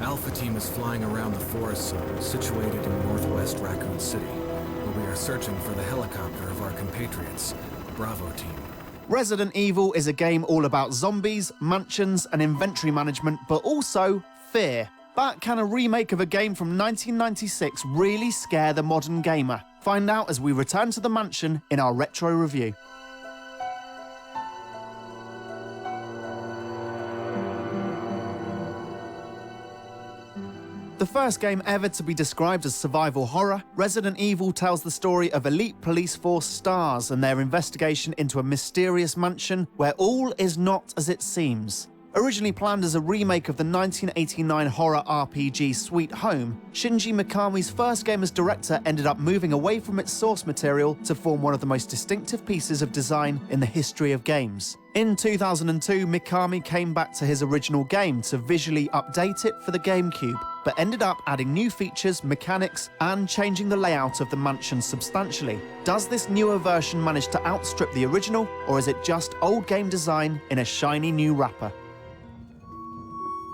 Alpha Team is flying around the forest zone situated in northwest Raccoon City, where we are searching for the helicopter of our compatriots, Bravo Team. Resident Evil is a game all about zombies, mansions, and inventory management, but also fear. But can a remake of a game from 1996 really scare the modern gamer? Find out as we return to the mansion in our retro review. The first game ever to be described as survival horror, Resident Evil tells the story of elite police force STARS and their investigation into a mysterious mansion where all is not as it seems. Originally planned as a remake of the 1989 horror RPG Sweet Home, Shinji Mikami's first game as director ended up moving away from its source material to form one of the most distinctive pieces of design in the history of games. In 2002, Mikami came back to his original game to visually update it for the GameCube, but ended up adding new features, mechanics, and changing the layout of the mansion substantially. Does this newer version manage to outstrip the original, or is it just old game design in a shiny new wrapper?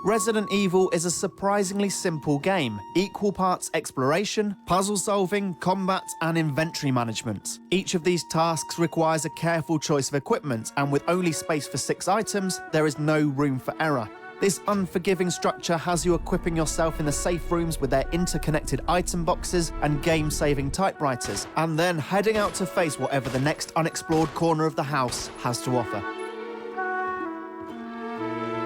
Resident Evil is a surprisingly simple game, equal parts exploration, puzzle solving, combat, and inventory management. Each of these tasks requires a careful choice of equipment, and with only space for 6 items, there is no room for error. This unforgiving structure has you equipping yourself in the safe rooms with their interconnected item boxes and game-saving typewriters, and then heading out to face whatever the next unexplored corner of the house has to offer.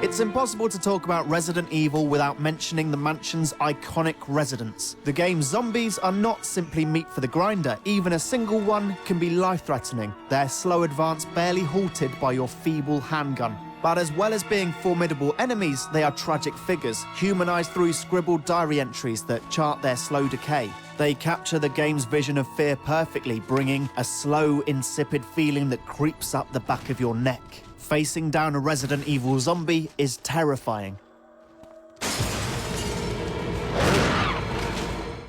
It's impossible to talk about Resident Evil without mentioning the mansion's iconic residents. The game's zombies are not simply meat for the grinder, even a single one can be life-threatening, their slow advance barely halted by your feeble handgun. But as well as being formidable enemies, they are tragic figures, humanized through scribbled diary entries that chart their slow decay. They capture the game's vision of fear perfectly, bringing a slow, insipid feeling that creeps up the back of your neck. Facing down a Resident Evil zombie is terrifying.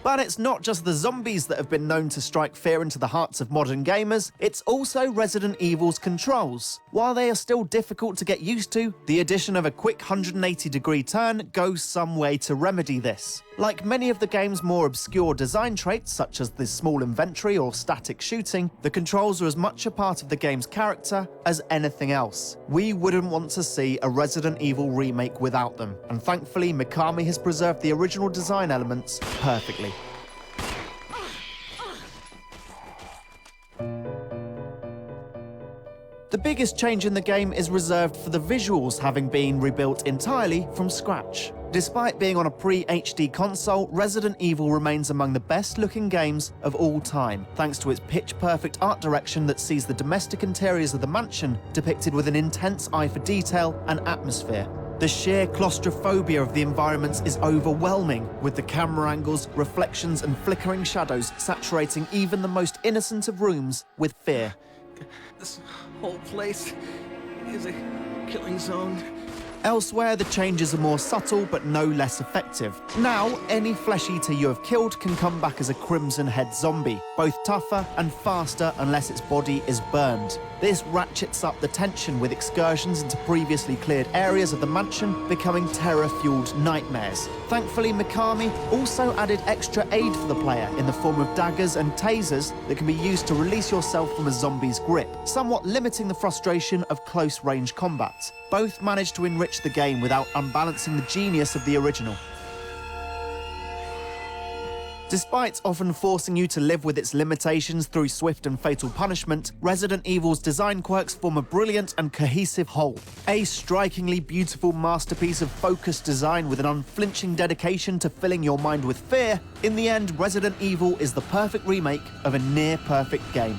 But it's not just the zombies that have been known to strike fear into the hearts of modern gamers, it's also Resident Evil's controls. While they are still difficult to get used to, the addition of a quick 180-degree turn goes some way to remedy this. Like many of the game's more obscure design traits, such as the small inventory or static shooting, the controls are as much a part of the game's character as anything else. We wouldn't want to see a Resident Evil remake without them, and thankfully Mikami has preserved the original design elements perfectly. The biggest change in the game is reserved for the visuals, having been rebuilt entirely from scratch. Despite being on a pre-HD console, Resident Evil remains among the best-looking games of all time, thanks to its pitch-perfect art direction that sees the domestic interiors of the mansion depicted with an intense eye for detail and atmosphere. The sheer claustrophobia of the environments is overwhelming, with the camera angles, reflections, and flickering shadows saturating even the most innocent of rooms with fear. This whole place is a killing zone. Elsewhere, the changes are more subtle but no less effective. Now, any flesh eater you have killed can come back as a Crimson Head zombie, both tougher and faster unless its body is burned. This ratchets up the tension, with excursions into previously cleared areas of the mansion becoming terror-fueled nightmares. Thankfully, Mikami also added extra aid for the player in the form of daggers and tasers that can be used to release yourself from a zombie's grip, somewhat limiting the frustration of close-range combat. Both managed to enrich the game without unbalancing the genius of the original. Despite often forcing you to live with its limitations through swift and fatal punishment, Resident Evil's design quirks form a brilliant and cohesive whole. A strikingly beautiful masterpiece of focused design with an unflinching dedication to filling your mind with fear, in the end, Resident Evil is the perfect remake of a near-perfect game.